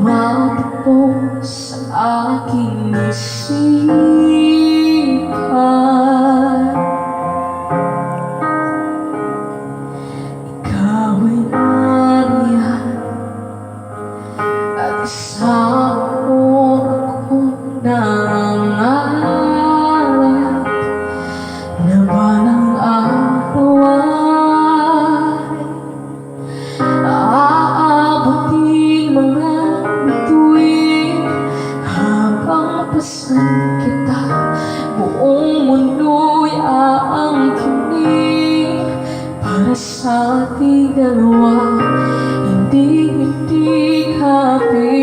tumatakbo sa aking isipan. Ikaw ay nariyan at isang akong nangangarap na balang araw ay aabutin mga bituin habang pasan kita. Buong mundo'y aangkinin para sa ating dalawa, hindi kapit.